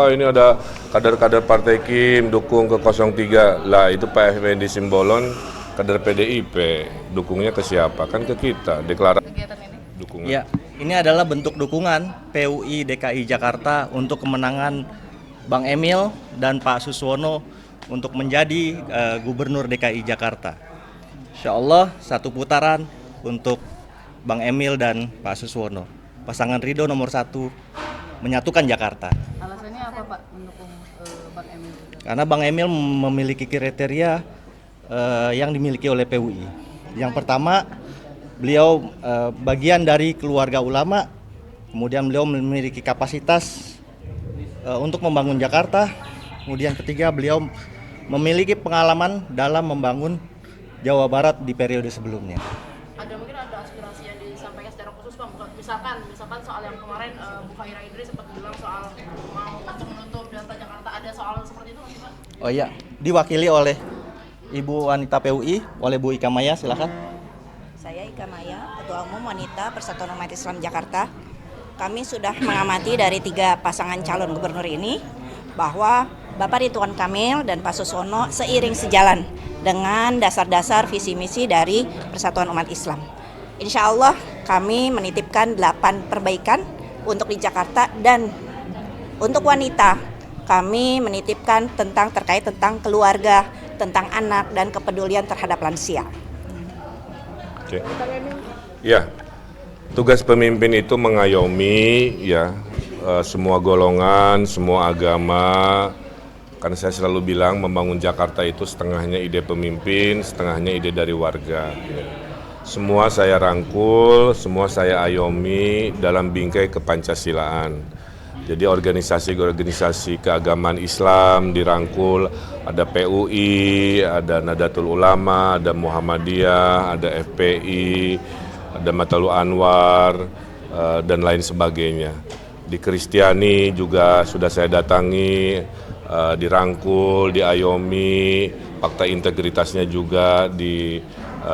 Oh, ini ada kader-kader Partai Kim dukung ke 03. Lah itu Pak Effendi Simbolon kader PDIP. Dukungnya ke siapa? Kan ke kita. Deklarasi dukungan. Ya, ini adalah bentuk dukungan PUI DKI Jakarta untuk kemenangan Bang Emil dan Pak Suswono untuk menjadi Gubernur DKI Jakarta. Insya Allah satu putaran untuk Bang Emil dan Pak Suswono. Pasangan Ridho nomor 1 menyatukan Jakarta. Alasannya apa Pak mendukung Bang Emil? Karena Bang Emil memiliki kriteria yang dimiliki oleh PUI. Yang pertama, beliau bagian dari keluarga ulama, kemudian beliau memiliki kapasitas untuk membangun Jakarta. Kemudian ketiga, beliau memiliki pengalaman dalam membangun Jawa Barat di periode sebelumnya. Mungkin ada aspirasi yang disampaikan secara khusus Pak, misalkan soal yang kemarin Bu Fahira Idris sempat bilang soal mau menutup data Jakarta, ada soal seperti itu nggak Pak? Oh iya, diwakili oleh Ibu Wanita PUI, oleh Bu Ika Maya, silakan. Saya Ika Maya, Ketua Umum Wanita Persatuan Umat Islam Jakarta. Kami sudah mengamati dari 3 pasangan calon gubernur ini bahwa Bapak Ridwan Kamil dan Pak Suswono seiring sejalan dengan dasar-dasar visi misi dari Persatuan Umat Islam. Insya Allah kami menitipkan 8 perbaikan untuk di Jakarta, dan untuk wanita kami menitipkan terkait tentang keluarga, tentang anak dan kepedulian terhadap lansia. Oke. Ya, tugas pemimpin itu mengayomi ya semua golongan, semua agama. Karena saya selalu bilang membangun Jakarta itu setengahnya ide pemimpin, setengahnya ide dari warga. Semua saya rangkul, semua saya ayomi dalam bingkai kepancasilaan. Jadi organisasi-organisasi keagamaan Islam dirangkul, ada PUI, ada Nadatul Ulama, ada Muhammadiyah, ada FPI, ada Matalu Anwar, dan lain sebagainya. Di Kristiani juga sudah saya datangi, dirangkul, diayomi, fakta integritasnya juga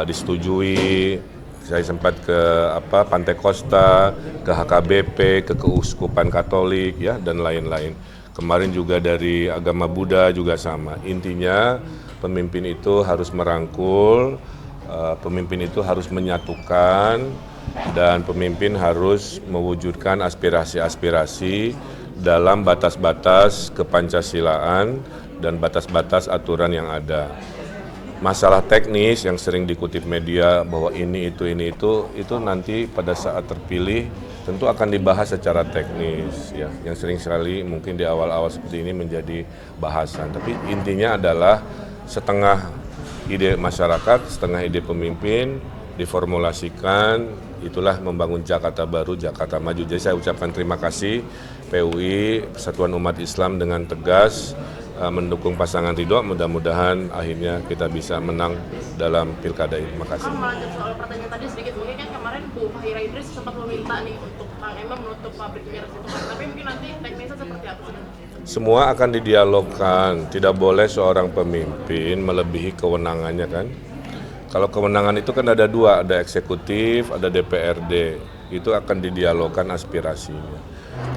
disetujui. Saya sempat ke Pantai Kosta, ke HKBP, ke Keuskupan Katolik ya, dan lain-lain. Kemarin juga dari agama Buddha juga sama. Intinya pemimpin itu harus merangkul, pemimpin itu harus menyatukan, dan pemimpin harus mewujudkan aspirasi-aspirasi dalam batas-batas kepancasilaan dan batas-batas aturan yang ada. Masalah teknis yang sering dikutip media bahwa ini itu nanti pada saat terpilih tentu akan dibahas secara teknis ya, yang sering sekali mungkin di awal-awal seperti ini menjadi bahasan. Tapi intinya adalah setengah ide masyarakat, setengah ide pemimpin diformulasikan, itulah membangun Jakarta baru, Jakarta maju. Jadi saya ucapkan terima kasih PUI, Persatuan Umat Islam dengan tegas mendukung pasangan Ridho. Mudah-mudahan akhirnya kita bisa menang dalam pilkada ini. Terima kasih. Melanjut soal pertanyaan tadi sedikit, mungkin kan kemarin Bu Fahira Idris sempat meminta nih untuk Bang Emil menutup pabrik miras itu, tapi mungkin nanti teknisnya seperti apa sih? Semua akan didialogkan, tidak boleh seorang pemimpin melebihi kewenangannya kan. Kalau kewenangan itu kan ada 2, ada eksekutif, ada DPRD, itu akan didialogkan aspirasinya.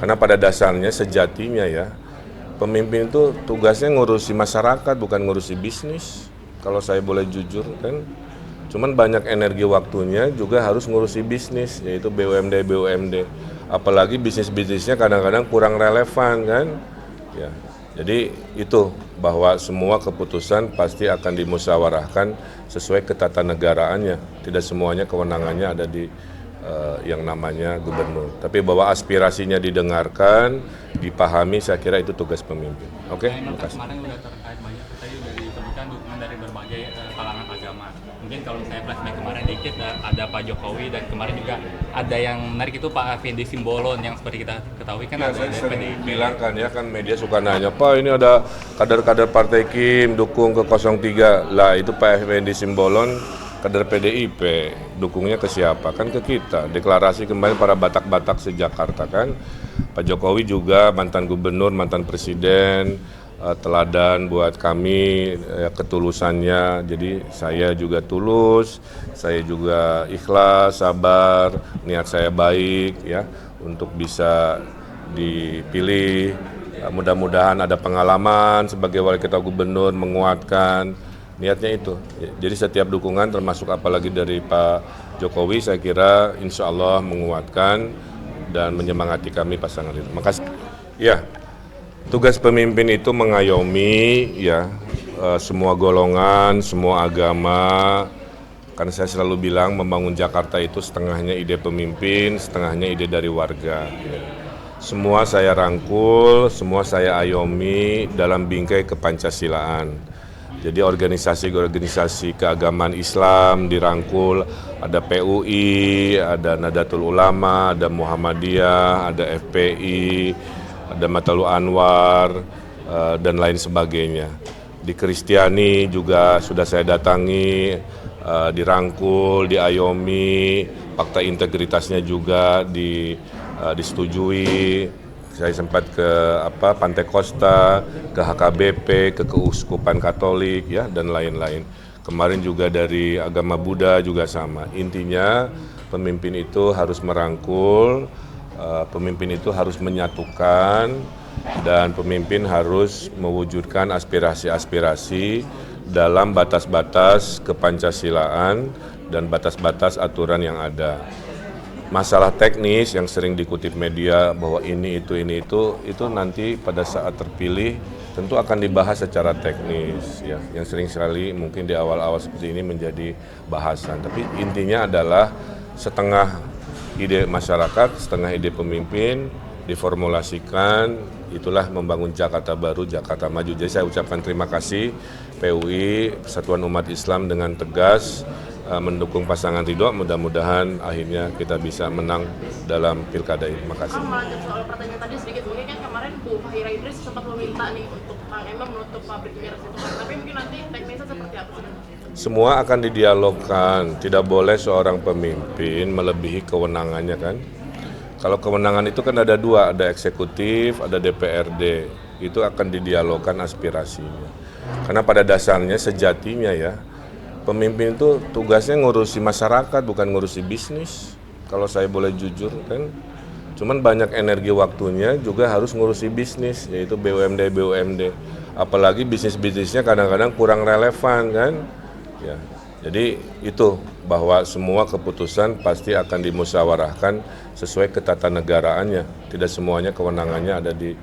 Karena pada dasarnya sejatinya ya, pemimpin itu tugasnya ngurusi masyarakat, bukan ngurusi bisnis. Kalau saya boleh jujur kan, cuman banyak energi waktunya juga harus ngurusi bisnis, yaitu BUMD. Apalagi bisnis-bisnisnya kadang-kadang kurang relevan kan. Ya, jadi itu bahwa semua keputusan pasti akan dimusyawarahkan sesuai ketatanegaraannya. Tidak semuanya kewenangannya ada di yang namanya gubernur. Tapi bahwa aspirasinya didengarkan, dipahami, saya kira itu tugas pemimpin. Oke, terima kasih. Kemarin udah terkait banyak, tadi udah disebutkan dukungan dari berbagai kalangan agama. Mungkin kalau saya flashback kemarin dikit, ada Pak Jokowi, dan kemarin juga ada yang menarik itu Pak Effendi Simbolon yang seperti kita ketahui kan Ya, ada saya sering PDIP. bilang kan ya, kan media suka nanya, Pak ini ada kader-kader Partai Kim dukung ke 03. Lah itu Pak Effendi Simbolon kader PDIP, dukungnya ke siapa? Kan ke kita. Deklarasi kemarin para Batak-Batak se-Jakarta kan. Pak Jokowi juga mantan gubernur, mantan presiden, teladan buat kami ketulusannya. Jadi saya juga tulus, saya juga ikhlas, sabar, niat saya baik ya untuk bisa dipilih Mudah-mudahan ada pengalaman sebagai wali kota gubernur menguatkan niatnya itu. Jadi setiap dukungan termasuk apalagi dari Pak Jokowi saya kira insya Allah menguatkan dan menyemangati kami pasangan itu. Makasih. Ya, tugas pemimpin itu mengayomi ya semua golongan, semua agama. Karena saya selalu bilang membangun Jakarta itu setengahnya ide pemimpin, setengahnya ide dari warga. Semua saya rangkul, semua saya ayomi dalam bingkai kepancasilaan. Jadi organisasi-organisasi keagamaan Islam dirangkul, ada PUI, ada Nadatul Ulama, ada Muhammadiyah, ada FPI, ada Matalu Anwar, dan lain sebagainya. Di Kristiani juga sudah saya datangi, dirangkul, diayomi, fakta integritasnya juga disetujui. Saya sempat ke Pantai Costa, ke HKBP, ke Keuskupan Katolik ya dan lain-lain. Kemarin juga dari agama Buddha juga sama. Intinya pemimpin itu harus merangkul, pemimpin itu harus menyatukan, dan pemimpin harus mewujudkan aspirasi-aspirasi dalam batas-batas kepancasilaan dan batas-batas aturan yang ada. Masalah teknis yang sering dikutip media bahwa ini itu nanti pada saat terpilih tentu akan dibahas secara teknis ya, yang sering sekali mungkin di awal-awal seperti ini menjadi bahasan. Tapi intinya adalah setengah ide masyarakat, setengah ide pemimpin diformulasikan, itulah membangun Jakarta baru, Jakarta maju. Jadi saya ucapkan terima kasih PUI, Persatuan Umat Islam dengan tegas mendukung pasangan Ridho. Mudah-mudahan akhirnya kita bisa menang dalam pilkada ini. Terima kasih. Melanjut soal pertanyaan tadi sedikit, mungkin kan kemarin Bu Fahira Idris sempat meminta nih untuk Kang Emil menutup pabrik miras itu, tapi mungkin nanti teknisnya seperti apa sih? Semua akan didialogkan, tidak boleh seorang pemimpin melebihi kewenangannya kan. Kalau kewenangan itu kan ada dua, ada eksekutif, ada DPRD, itu akan didialogkan aspirasinya. Karena pada dasarnya sejatinya ya, pemimpin itu tugasnya ngurusi masyarakat, bukan ngurusi bisnis. Kalau saya boleh jujur kan, cuman banyak energi waktunya juga harus ngurusi bisnis, yaitu BUMD. Apalagi bisnis-bisnisnya kadang-kadang kurang relevan kan. Ya, jadi itu bahwa semua keputusan pasti akan dimusyawarahkan sesuai ketatanegaraannya. Tidak semuanya kewenangannya ada di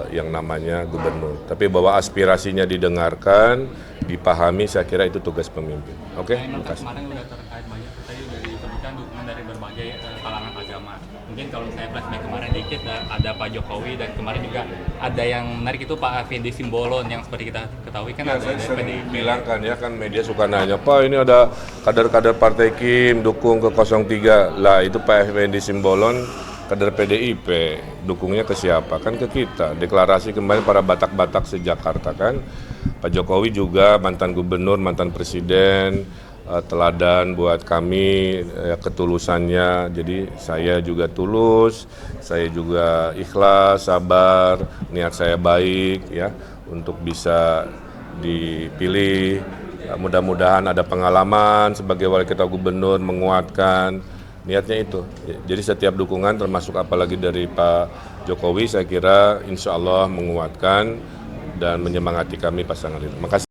yang namanya gubernur. Tapi bahwa aspirasinya didengarkan, dipahami, saya kira itu tugas pemimpin. Oke, terima kasih. Kemarin udah terkait banyak, tadi udah disebutkan dukungan dari berbagai kalangan agama. Mungkin kalau saya flashback kemarin dikit, ada Pak Jokowi dan kemarin juga ada yang menarik itu Pak Fendi Simbolon yang seperti kita ketahui kan Ya, ada saya dari sering PDIP. bilang kan ya, kan media suka nanya, Pak ini ada kader-kader Partai Kim dukung ke 03. Lah itu Pak Fendi Simbolon kader PDIP, dukungnya ke siapa? Kan ke kita. Deklarasi kemarin para Batak-Batak se-Jakarta kan. Pak Jokowi juga mantan gubernur, mantan presiden, teladan buat kami ketulusannya. Jadi saya juga tulus, saya juga ikhlas, sabar, niat saya baik ya untuk bisa dipilih. Mudah-mudahan ada pengalaman sebagai wali kota gubernur menguatkan niatnya itu. Jadi setiap dukungan termasuk apalagi dari Pak Jokowi saya kira insya Allah menguatkan dan menyemangati kami pasangan itu. Terima kasih.